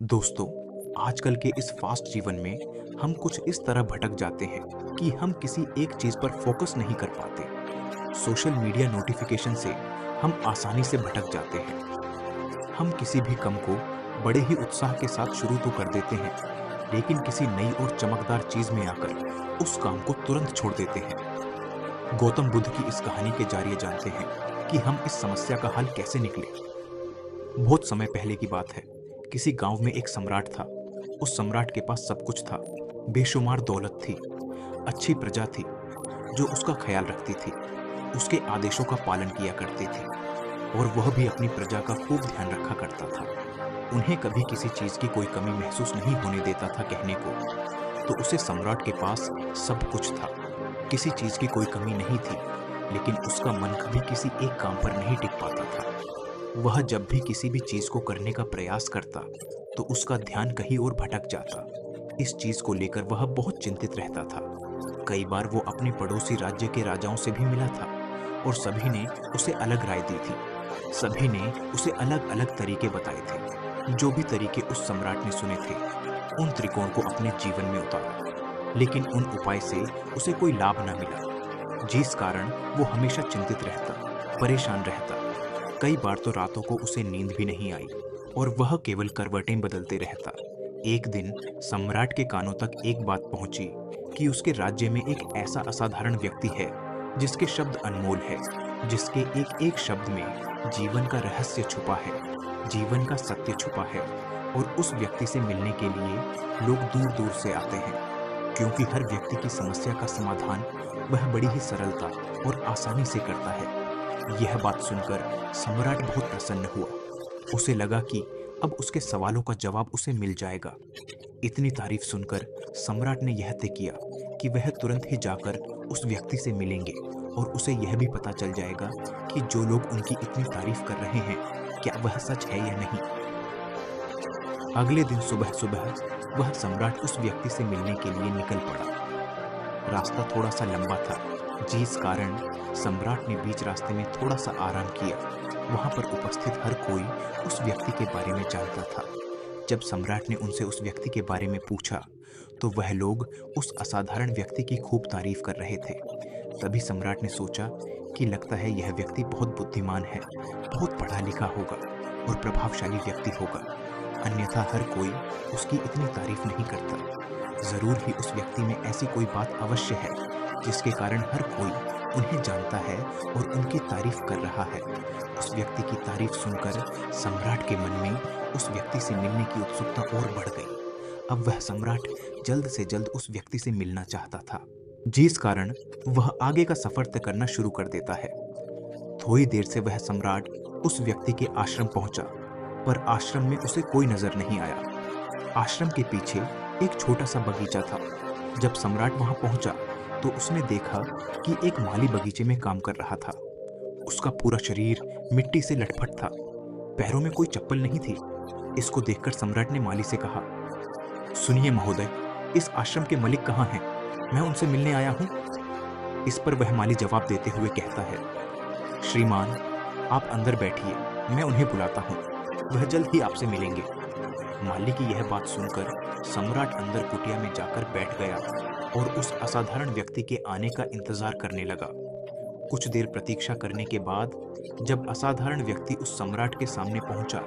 दोस्तों, आजकल के इस फास्ट जीवन में हम कुछ इस तरह भटक जाते हैं कि हम किसी एक चीज पर फोकस नहीं कर पाते। सोशल मीडिया नोटिफिकेशन से हम आसानी से भटक जाते हैं। हम किसी भी काम को बड़े ही उत्साह के साथ शुरू तो कर देते हैं, लेकिन किसी नई और चमकदार चीज में आकर उस काम को तुरंत छोड़ देते हैं। गौतम बुद्ध की इस कहानी के जरिए जानते हैं कि हम इस समस्या का हल कैसे निकले। बहुत समय पहले की बात है। किसी गांव में एक सम्राट था। उस सम्राट के पास सब कुछ था। बेशुमार दौलत थी, अच्छी प्रजा थी जो उसका ख्याल रखती थी, उसके आदेशों का पालन किया करती थी, और वह भी अपनी प्रजा का खूब ध्यान रखा करता था। उन्हें कभी किसी चीज की कोई कमी महसूस नहीं होने देता था कहने को। तो उसे सम्राट के पास सब कुछ था, किसी चीज की कोई कमी नहीं थी, लेकिन उसका मन कभी किसी एक काम पर नहीं टिक पाता था। वह जब भी किसी भी चीज को करने का प्रयास करता तो उसका ध्यान कहीं और भटक जाता। इस चीज को लेकर वह बहुत चिंतित रहता था। कई बार वो अपने पड़ोसी राज्य के राजाओं से भी मिला था, और सभी ने उसे अलग राय दी थी। सभी ने उसे अलग अलग तरीके बताए थे। जो भी तरीके उस सम्राट ने सुने थे, उन तरीकों को अपने जीवन में उतारा, लेकिन उन उपाय से उसे कोई लाभ न मिला, जिस कारण वो हमेशा चिंतित रहता, परेशान रहता। कई बार तो रातों को उसे नींद भी नहीं आई, और वह केवल करवटें बदलते रहता। एक दिन सम्राट के कानों तक एक बात पहुंची कि उसके राज्य में एक ऐसा असाधारण व्यक्ति है जिसके शब्द अनमोल है, जिसके एक एक शब्द में जीवन का रहस्य छुपा है, जीवन का सत्य छुपा है। और उस व्यक्ति से मिलने के लिए लोग दूर दूर से आते हैं, क्योंकि हर व्यक्ति की समस्या का समाधान वह बड़ी ही सरलता और आसानी से करता है। यह बात सुनकर सम्राट बहुत प्रसन्न हुआ। उसे लगा कि अब उसके सवालों का जवाब उसे मिल जाएगा। इतनी तारीफ सुनकर सम्राट ने यह तय किया कि वह तुरंत ही जाकर उस व्यक्ति से मिलेंगे, और उसे यह भी पता चल जाएगा कि जो लोग उनकी इतनी तारीफ कर रहे हैं, क्या वह सच है या नहीं। अगले दिन सुबह सुबह वह सम्राट उस व्यक्ति से मिलने के लिए निकल पड़ा। रास्ता थोड़ा सा लंबा था, जिस कारण सम्राट ने बीच रास्ते में थोड़ा सा आराम किया। वहां पर उपस्थित हर कोई उस व्यक्ति के बारे में जानता था। जब सम्राट ने उनसे उस व्यक्ति के बारे में पूछा, तो वह लोग उस असाधारण व्यक्ति की खूब तारीफ कर रहे थे। तभी सम्राट ने सोचा कि लगता है यह व्यक्ति बहुत बुद्धिमान है, बहुत पढ़ा लिखा होगा और प्रभावशाली व्यक्ति होगा, अन्यथा हर कोई उसकी इतनी तारीफ नहीं करता। जरूर ही उस व्यक्ति में ऐसी कोई बात अवश्य है जिसके कारण हर कोई उन्हें जानता है और उनकी तारीफ कर रहा है। उस व्यक्ति की तारीफ सुनकर सम्राट के मन में उस व्यक्ति से मिलने की उत्सुकता और बढ़ गई। अब वह सम्राट जल्द से जल्द उस व्यक्ति से मिलना चाहता था, जिस कारण वह आगे का सफर तय करना शुरू कर देता है। थोड़ी देर से वह सम्राट उस व्यक्ति के आश्रम पहुंचा, पर आश्रम में उसे कोई नजर नहीं आया। आश्रम के पीछे एक छोटा सा बगीचा था। जब सम्राट वहां पहुंचा तो उसने देखा कि एक माली बगीचे में काम कर रहा था। उसका पूरा शरीर मिट्टी से लटपट था, पैरों में कोई चप्पल नहीं थी। इसको देखकर सम्राट ने माली से कहा, सुनिए महोदय, इस आश्रम के मालिक कहाँ हैं? मैं उनसे मिलने आया हूँ। इस पर वह माली जवाब देते हुए कहता है, श्रीमान, आप अंदर बैठिए, मैं उन्हें बुलाता हूँ, वह जल्द ही आपसे मिलेंगे। माली की यह बात सुनकर सम्राट अंदर कुटिया में जाकर बैठ गया और उस असाधारण व्यक्ति के आने का इंतजार करने लगा। कुछ देर प्रतीक्षा करने के बाद जब असाधारण व्यक्ति उस सम्राट के सामने पहुंचा,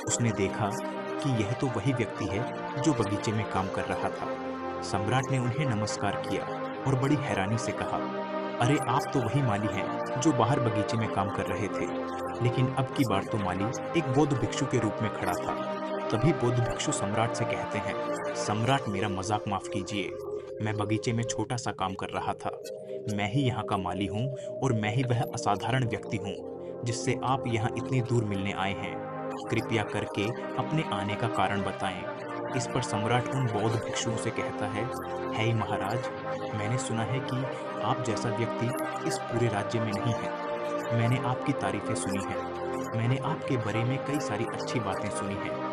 उसने देखा कि यह तो वही व्यक्ति है जो बगीचे में काम कर रहा था। सम्राट ने उन्हें नमस्कार किया और बड़ी हैरानी से कहा, अरे आप तो वही माली हैं जो बाहर बगीचे में काम कर रहे थे। लेकिन अब की बार तो माली एक बौद्ध भिक्षु के रूप में खड़ा था। तभी बौद्ध भिक्षु सम्राट से कहते हैं, सम्राट, मेरा मजाक माफ कीजिए, मैं बगीचे में छोटा सा काम कर रहा था। मैं ही यहाँ का माली हूँ, और मैं ही वह असाधारण व्यक्ति हूँ जिससे आप यहाँ इतनी दूर मिलने आए हैं। कृपया करके अपने आने का कारण बताएं। इस पर सम्राट उन बौद्ध भिक्षुओं से कहता है, हे महाराज, मैंने सुना है कि आप जैसा व्यक्ति इस पूरे राज्य में नहीं है। मैंने आपकी तारीफें सुनी हैं। मैंने आपके बारे में कई सारी अच्छी बातें सुनी हैं।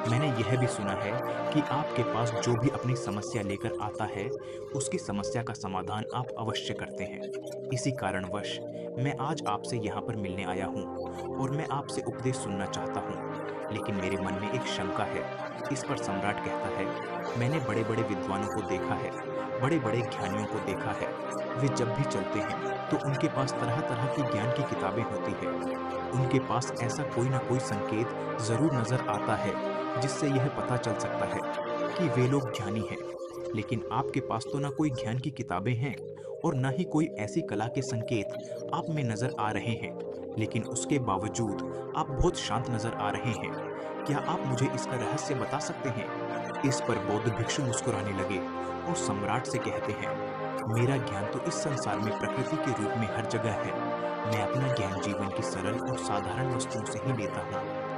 मैंने यह भी सुना है कि आपके पास जो भी अपनी समस्या लेकर आता है, उसकी समस्या का समाधान आप अवश्य करते हैं। इसी कारणवश मैं आज आपसे यहाँ पर मिलने आया हूँ और मैं आपसे उपदेश सुनना चाहता हूँ। लेकिन मेरे मन में एक शंका है। इस पर सम्राट कहता है, मैंने बड़े-बड़े विद्वानों को देखा है, बड़े-बड़े ज्ञानियों को देखा है। वे जब भी चलते हैं तो उनके पास तरह-तरह की ज्ञान की किताबें होती है। उनके पास ऐसा कोई ना कोई संकेत ज़रूर नज़र आता है जिससे यह पता चल सकता है कि वे लोग ज्ञानी हैं। लेकिन आपके पास तो ना कोई ज्ञान की किताबें हैं और ना ही कोई ऐसी कला के संकेत आप में नजर आ रहे हैं, लेकिन उसके बावजूद आप बहुत शांत नजर आ रहे हैं। क्या आप मुझे इसका रहस्य बता सकते हैं? इस पर बौद्ध भिक्षु मुस्कुराने लगे और सम्राट से कहते हैं, मेरा ज्ञान तो इस संसार में प्रकृति के रूप में हर जगह है। मैं अपना ज्ञान जीवन की सरल और साधारण वस्तुओं से ही लेता हूँ।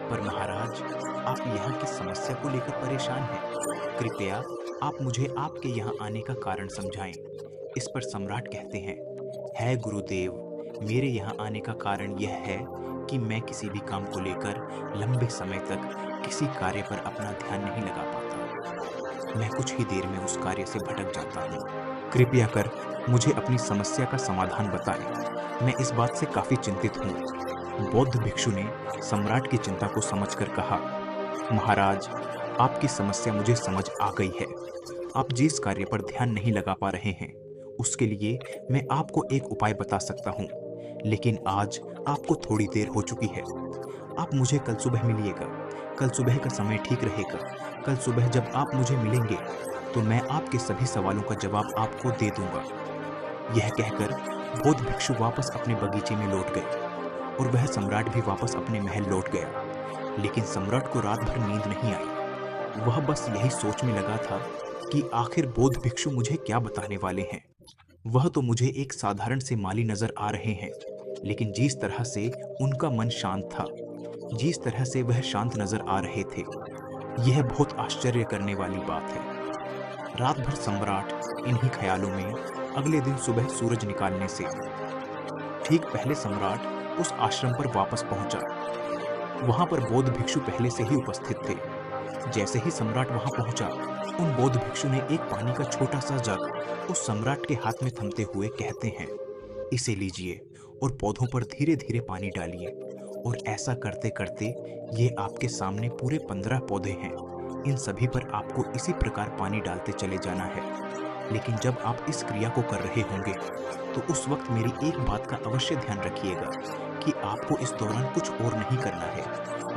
पर महाराज, आप यहाँ की समस्या को लेकर परेशान हैं। कृपया आप मुझे आपके यहाँ आने का कारण समझाएं। इस पर सम्राट कहते हैं, है गुरुदेव, मेरे यहाँ आने का कारण यह है कि मैं किसी भी काम को लेकर लंबे समय तक किसी कार्य पर अपना ध्यान नहीं लगा पाता। मैं कुछ ही देर में उस कार्य से भटक जाता हूँ। कृपया कर मुझे अपनी समस्या का समाधान बताएं। मैं इस बात से काफी चिंतित हूँ। बौद्ध भिक्षु ने सम्राट की चिंता को समझकर कहा, महाराज, आपकी समस्या मुझे समझ आ गई है। आप जिस कार्य पर ध्यान नहीं लगा पा रहे हैं, उसके लिए मैं आपको एक उपाय बता सकता हूँ, लेकिन आज आपको थोड़ी देर हो चुकी है। आप मुझे कल सुबह मिलिएगा। कल सुबह का समय ठीक रहेगा। कल सुबह जब आप मुझे मिलेंगे तो मैं आपके सभी सवालों का जवाब आपको दे दूंगा। यह कहकर बौद्ध भिक्षु वापस अपने बगीचे में लौट गए और वह सम्राट भी वापस अपने महल लौट गया। लेकिन सम्राट को रात भर नींद नहीं आई। वह बस यही सोच में लगा था कि आखिर बौद्ध भिक्षु मुझे क्या बताने वाले हैं। वह तो मुझे एक साधारण से माली नजर आ रहे हैं, लेकिन जिस तरह से उनका मन शांत था, जिस तरह से वह शांत नजर आ रहे थे, यह बहुत आश्चर्य करने वाली बात है। रात भर सम्राट इन्हीं ख्यालों में अगले दिन सुबह सूरज निकालने से ठीक पहले सम्राट उस आश्रम पर वापस पहुंचा। वहां पर बौद्ध भिक्षु पहले से ही उपस्थित थे। जैसे ही सम्राट वहां पहुंचा, उन बौद्ध भिक्षु ने एक पानी का छोटा सा जग उस सम्राट के हाथ में थमते हुए कहते हैं, इसे लीजिए और पौधों पर धीरे धीरे पानी डालिए। और ऐसा करते करते ये आपके सामने पूरे 15 पौधे हैं। इन सभी पर आपको इसी प्रकार पानी डालते चले जाना है। लेकिन जब आप इस क्रिया को कर रहे होंगे तो उस वक्त मेरी एक बात का अवश्य ध्यान रखिएगा कि आपको इस दौरान कुछ और नहीं करना है,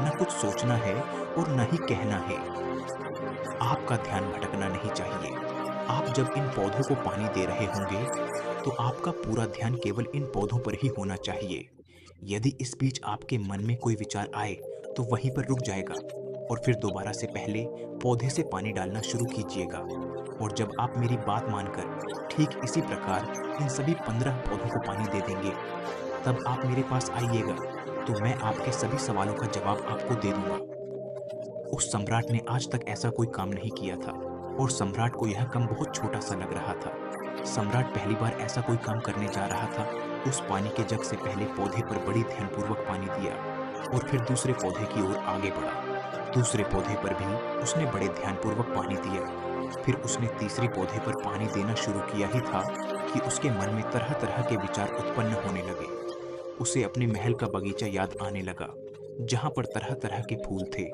न कुछ सोचना है और न ही कहना है। आपका ध्यान भटकना नहीं चाहिए। आप जब इन पौधों को पानी दे रहे होंगे तो आपका पूरा ध्यान केवल इन पौधों पर ही होना चाहिए। यदि इस बीच आपके मन में कोई विचार आए तो वहीं पर रुक जाएगा और फिर दोबारा से पहले पौधे से पानी डालना शुरू कीजिएगा। और जब आप मेरी बात मानकर ठीक इसी प्रकार इन सभी 15 पौधों को पानी दे देंगे, तब आप मेरे पास आइएगा तो मैं आपके सभी सवालों का जवाब आपको दे दूंगा। उस सम्राट ने आज तक ऐसा कोई काम नहीं किया था और सम्राट को यह काम बहुत छोटा सा लग रहा था। सम्राट पहली बार ऐसा कोई काम करने जा रहा था। उस पानी के जग से पहले पौधे पर बड़ी ध्यानपूर्वक पानी दिया और फिर दूसरे पौधे की ओर आगे बढ़ा। दूसरे पौधे पर भी उसने बड़े ध्यानपूर्वक पानी दिया। फिर उसने तीसरे पौधे पर पानी देना शुरू किया ही था कि उसके मन में तरह तरह के विचार उत्पन्न होने लगे। उसे अपने महल का बगीचा याद आने लगा, जहां पर तरह तरह के फूल थे,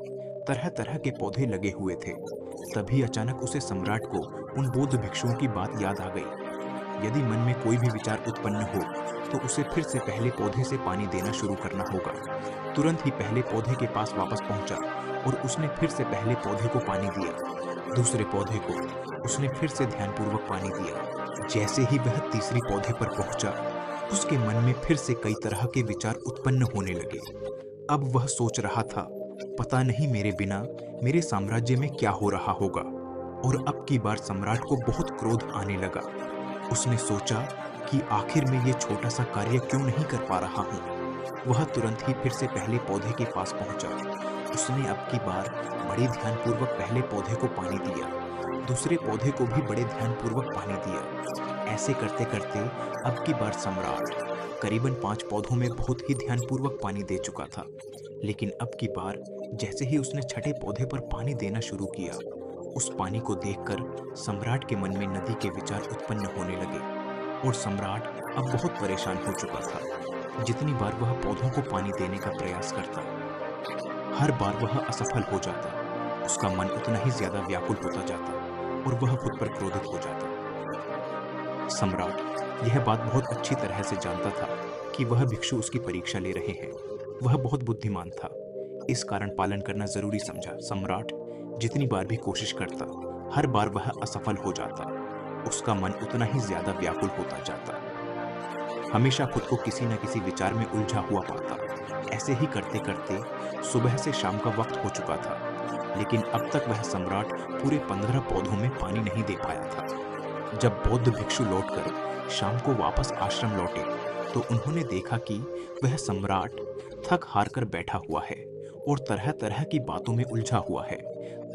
तरह तरह के पौधे लगे हुए थे। तभी अचानक उसे सम्राट को उन बौद्ध भिक्षुओं की बात याद आ गई। यदि मन में कोई भी विचार उत्पन्न हो तो उसे फिर से पहले पौधे से पानी देना शुरू करना होगा। तुरंत ही पहले पौधे के पास वापस पहुंचा और उसने फिर से पहले पौधे को पानी दिया। दूसरे पौधे को उसने फिर से ध्यानपूर्वक पानी दिया। जैसे ही वह तीसरी पौधे पर पहुंचा, उसके मन में फिर से कई तरह के विचार उत्पन्न होने लगे। अब वह सोच रहा था, पता नहीं मेरे बिना मेरे साम्राज्य में क्या हो रहा होगा। और अब की बार सम्राट को बहुत क्रोध आने लगा। उसने सोचा कि आखिर में ये छोटा सा कार्य क्यों नहीं कर पा रहा हूँ। वह तुरंत ही फिर से पहले पौधे के पास पहुंचा। उसने अब की बार बड़े ध्यानपूर्वक पहले पौधे को पानी दिया, दूसरे पौधे को भी बड़े ध्यानपूर्वक पानी दिया। ऐसे करते करते अब की बार सम्राट करीबन 5 पौधों में बहुत ही ध्यानपूर्वक पानी दे चुका था। लेकिन अब की बार जैसे ही उसने छठे पौधे पर पानी देना शुरू किया, उस पानी को देखकर सम्राट के मन में नदी के विचार उत्पन्न होने लगे और सम्राट अब बहुत परेशान हो चुका था। जितनी बार वह पौधों को पानी देने का प्रयास करता, हर बार वह असफल हो जाता। उसका मन उतना ही ज्यादा व्याकुल होता जाता और वह खुद पर क्रोधित हो जाता। सम्राट यह बात बहुत अच्छी तरह से जानता था कि वह भिक्षु उसकी परीक्षा ले रहे हैं। वह बहुत बुद्धिमान था, इस कारण पालन करना जरूरी समझा। सम्राट जितनी बार भी कोशिश करता, हर बार वह असफल हो जाता। उसका मन उतना ही ज्यादा व्याकुल होता जाता, हमेशा खुद को किसी न किसी विचार में उलझा हुआ पाता। ऐसे ही करते करते सुबह से शाम का वक्त हो चुका था, लेकिन अब तक वह सम्राट पूरे 15 पौधों में पानी नहीं दे पाया था। जब बौद्ध भिक्षु लौटकर शाम को वापस आश्रम लौटे, तो उन्होंने देखा कि वह सम्राट थक हार कर बैठा हुआ है और तरह तरह की बातों में उलझा हुआ है।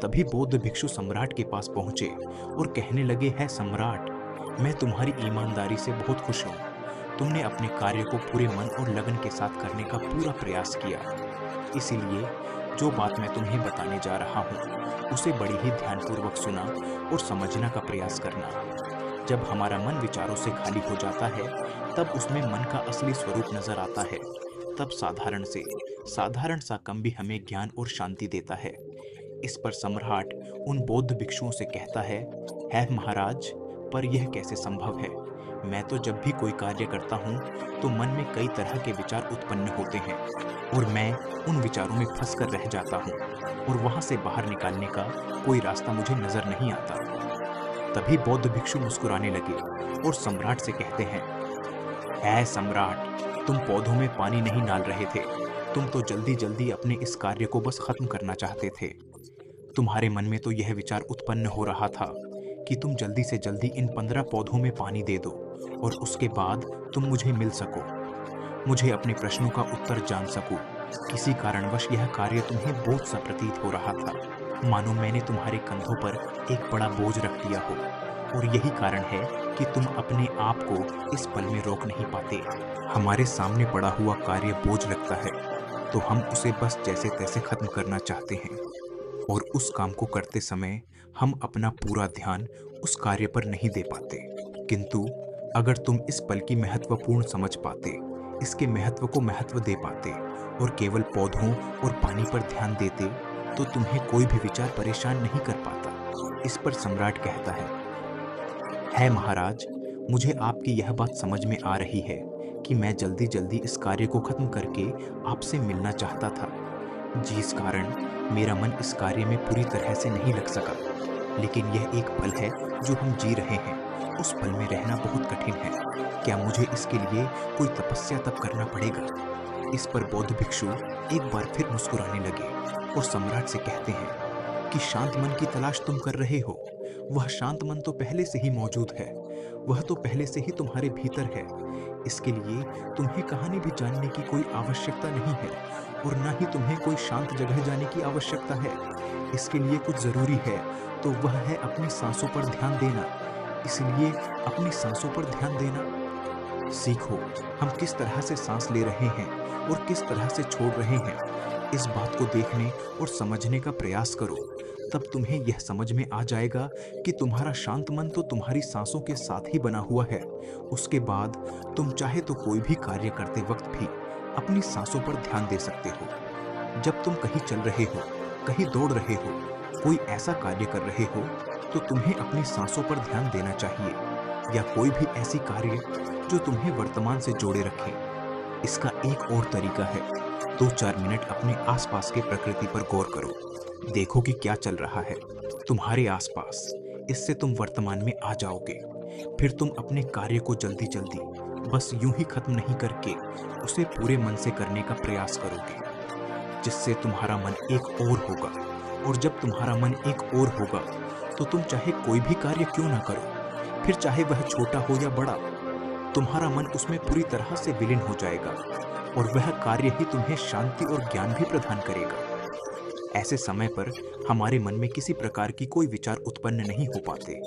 तभी बौद्ध भिक्षु सम्राट के पास पहुंचे और कहने लगे, है सम्राट, मैं तुम्हारी ईमानदारी से बहुत खुश हूँ। तुमने अपने कार्य को पूरे मन और लगन के साथ करने का पूरा प्रयास किया। इसीलिए जो बात मैं तुम्हें बताने जा रहा हूँ, उसे बड़ी ही ध्यानपूर्वक सुना और समझने का प्रयास करना। जब हमारा मन विचारों से खाली हो जाता है, तब उसमें मन का असली स्वरूप नजर आता है। तब साधारण से साधारण सा कम भी हमें ज्ञान और शांति देता है। इस पर सम्राट उन बौद्ध भिक्षुओं से कहता है महाराज, पर यह कैसे संभव है? मैं तो जब भी कोई कार्य करता हूँ, तो मन में कई तरह के विचार उत्पन्न होते हैं और मैं उन विचारों में फंस कर रह जाता हूँ और वहां से बाहर निकालने का कोई रास्ता मुझे नजर नहीं आता। तभी बौद्ध भिक्षु मुस्कुराने लगे और सम्राट से कहते हैं, ऐ सम्राट, तुम पौधों में पानी नहीं डाल रहे थे, तुम तो जल्दी जल्दी अपने इस कार्य को बस खत्म करना चाहते थे। तुम्हारे मन में तो यह विचार उत्पन्न हो रहा था कि तुम जल्दी से जल्दी इन 15 पौधों में पानी दे दो और उसके बाद तुम मुझे मिल सको, मुझे अपने प्रश्नों का उत्तर जान सकूं। किसी कारणवश यह कार्य तुम्हें बोझ सा प्रतीत हो रहा था, मानो मैंने तुम्हारे कंधों पर एक बड़ा बोझ रख दिया हो, और यही कारण है कि तुम अपने आप को इस पल में रोक नहीं पाते। हमारे सामने पड़ा हुआ कार्य बोझ लगता है, तो हम उसे बस जैसे तैसे खत्म करना चाहते हैं, और उस काम को करते समय हम अपना पूरा ध्यान उस कार्य पर नहीं दे पाते। किंतु अगर तुम इस पल की महत्वपूर्ण समझ पाते, इसके महत्व को महत्व दे पाते और केवल पौधों और पानी पर ध्यान देते, तो तुम्हें कोई भी विचार परेशान नहीं कर पाता। इस पर सम्राट कहता है महाराज, मुझे आपकी यह बात समझ में आ रही है कि मैं जल्दी जल्दी इस कार्य को खत्म करके आपसे मिलना चाहता था, जिस कारण मेरा मन इस कार्य में पूरी तरह से नहीं लग सका। लेकिन यह एक पल है जो हम जी रहे हैं, उस पल में रहना बहुत कठिन है। क्या मुझे इसके लिए कोई तपस्या तब करना पड़ेगा? इस पर बौद्ध भिक्षु एक बार फिर मुस्कुराने लगे और सम्राट से कहते हैं कि शांत मन की तलाश तुम कर रहे हो, वह शांत मन तो पहले से ही मौजूद है, वह तो पहले से ही तुम्हारे भीतर है। इसके लिए तुम्हें कहानी भी जानने की कोई आवश्यकता नहीं है और न ही तुम्हें कोई शांत जगह जाने की आवश्यकता है। इसके लिए कुछ जरूरी है, तो वह है अपनी सांसों पर ध्यान देना। इसलिए अपनी सांसों पर ध्यान देना सीखो। हम किस तरह से सांस ले रहे हैं और किस तरह से छोड़ रहे हैं, इस बात को देखने और समझने का प्रयास करो। तब तुम्हें यह समझ में आ जाएगा कि तुम्हारा शांत मन तो तुम्हारी सांसों के साथ ही बना हुआ है। उसके बाद तुम चाहे तो कोई भी कार्य करते वक्त भी अपनी सांसों पर ध्यान दे सकते हो। जब तुम कहीं चल रहे हो, कहीं दौड़ रहे हो, कोई ऐसा कार्य कर रहे हो, तो तुम्हें अपनी सांसों पर ध्यान देना चाहिए, या कोई भी ऐसी कार्य जो तुम्हें वर्तमान से जोड़े रखे। इसका एक और तरीका है, 2-4 मिनट अपने आसपास के प्रकृति पर गौर करो। देखो कि क्या चल रहा है तुम्हारे आसपास। इससे तुम वर्तमान में आ जाओगे। फिर तुम अपने कार्य को जल्दी जल्दी बस यूं ही खत्म नहीं करके उसे पूरे मन से करने का प्रयास करोगे, जिससे तुम्हारा मन एक और होगा। और जब तुम्हारा मन एक और होगा, तो तुम चाहे कोई भी कार्य क्यों ना करो, फिर चाहे वह छोटा हो या बड़ा, तुम्हारा मन उसमें पूरी तरह से विलीन हो जाएगा और वह कार्य ही तुम्हें शांति और ज्ञान भी प्रदान करेगा। ऐसे समय पर हमारे मन में किसी प्रकार की कोई विचार उत्पन्न नहीं हो पाते,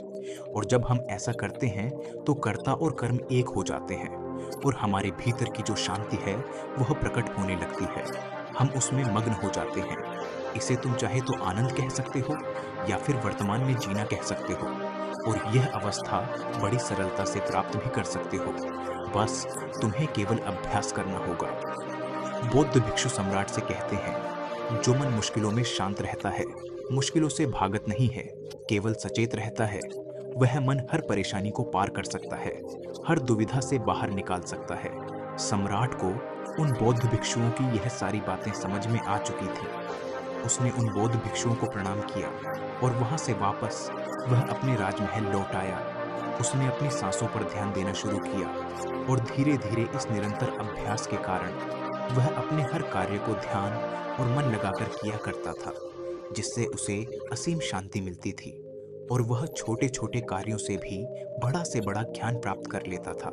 और जब हम ऐसा करते हैं तो कर्ता और कर्म एक हो जाते हैं और हमारे भीतर की जो शांति है वह प्रकट होने लगती है। हम उसमें मग्न हो जाते हैं। इसे तुम चाहे तो आनंद कह सकते हो या फिर वर्तमान में जीना कह सकते हो। और यह अवस्था बड़ी सरलता से प्राप्त भी कर सकते हो। बस तुम्हें केवल अभ्यास करना होगा। बौद्ध भिक्षु सम्राट से कहते हैं, जो मन मुश्किलों में शांत रहता है, मुश्किलों से भागत नहीं है, केवल सचेत रहता है, वह मन हर परेशानी को पार कर सकता है, हर दुविधा से बाहर निकाल सकता है। सम्राट को उन बौद्ध भिक्षुओं की यह सारी बातें समझ में आ चुकी थी। उसने उन बौद्ध भिक्षुओं को प्रणाम किया और वहां से वापस वह अपने राजमहल लौट आया। उसने अपनी सांसों पर ध्यान देना शुरू किया और धीरे धीरे इस निरंतर अभ्यास के कारण वह अपने हर कार्य को ध्यान और मन लगाकर किया करता था, जिससे उसे असीम शांति मिलती थी और वह छोटे छोटे कार्यों से भी बड़ा से बड़ा ज्ञान प्राप्त कर लेता था।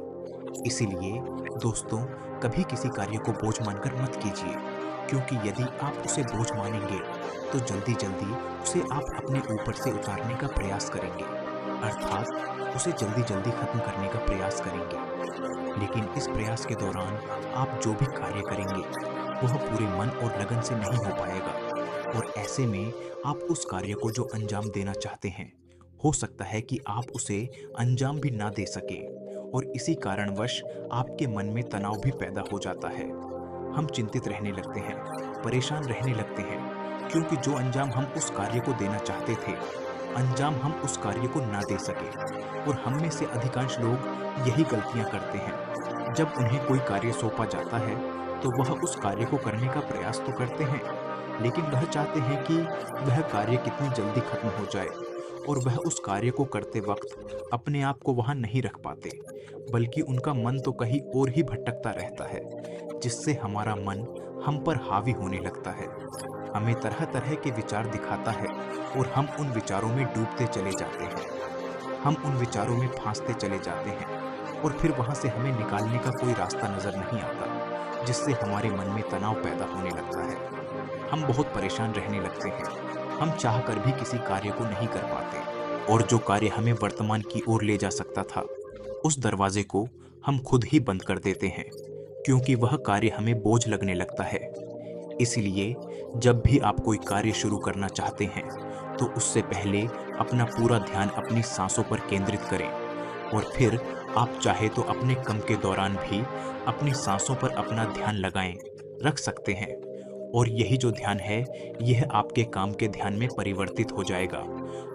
इसीलिए दोस्तों, कभी किसी कार्य को बोझ मानकर मत कीजिए, क्योंकि यदि आप उसे बोझ मानेंगे तो जल्दी जल्दी उसे आप अपने ऊपर से उतारने का प्रयास करेंगे, अर्थात उसे जल्दी जल्दी खत्म करने का प्रयास करेंगे। लेकिन इस प्रयास के दौरान आप जो भी कार्य करेंगे वह पूरे मन और लगन से नहीं हो पाएगा, और ऐसे में आप उस कार्य को जो अंजाम देना चाहते हैं, हो सकता है कि आप उसे अंजाम भी ना दे सके, और इसी कारणवश आपके मन में तनाव भी पैदा हो जाता है। हम चिंतित रहने लगते हैं, परेशान रहने लगते हैं, क्योंकि जो अंजाम हम उस कार्य को देना चाहते थे, अंजाम हम उस कार्य को ना दे सके। और हम में से अधिकांश लोग यही गलतियां करते हैं। जब उन्हें कोई कार्य सौंपा जाता है तो वह उस कार्य को करने का प्रयास तो करते हैं, लेकिन वह चाहते हैं कि वह कार्य कितनी जल्दी खत्म हो जाए, और वह उस कार्य को करते वक्त अपने आप को वहां नहीं रख पाते, बल्कि उनका मन तो कहीं और ही भटकता रहता है, जिससे हमारा मन हम पर हावी होने लगता है, हमें तरह तरह के विचार दिखाता है और हम उन विचारों में डूबते चले जाते हैं। हम उन विचारों में फांसते चले जाते हैं और फिर वहां से हमें निकालने का कोई रास्ता नजर नहीं आता, जिससे हमारे मन में तनाव पैदा होने लगता है। हम बहुत परेशान रहने लगते हैं। हम चाहकर भी किसी कार्य को नहीं कर पाते, और जो कार्य हमें वर्तमान की ओर ले जा सकता था, उस दरवाजे को हम खुद ही बंद कर देते हैं, क्योंकि वह कार्य हमें बोझ लगने लगता है। इसलिए जब भी आप कोई कार्य शुरू करना चाहते हैं तो उससे पहले अपना पूरा ध्यान अपनी सांसों पर केंद्रित करें, और फिर आप चाहे तो अपने काम के दौरान भी अपनी सांसों पर अपना ध्यान लगाएं, रख सकते हैं। और यही जो ध्यान है, यह आपके काम के ध्यान में परिवर्तित हो जाएगा,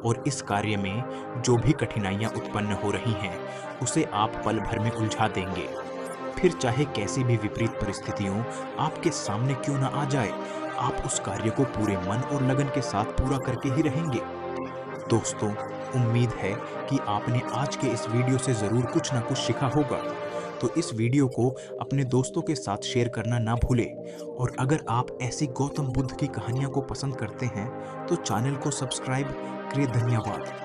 और इस कार्य में जो भी कठिनाइयां उत्पन्न हो रही हैं उसे आप पल भर में उलझा देंगे। फिर चाहे कैसी भी विपरीत परिस्थितियों आपके सामने क्यों ना आ जाए, आप उस कार्य को पूरे मन और लगन के साथ पूरा करके ही रहेंगे। दोस्तों, उम्मीद है कि आपने आज के इस वीडियो से ज़रूर कुछ ना कुछ सीखा होगा। तो इस वीडियो को अपने दोस्तों के साथ शेयर करना ना भूलें, और अगर आप ऐसी गौतम बुद्ध की कहानियों को पसंद करते हैं तो चैनल को सब्सक्राइब करें। धन्यवाद।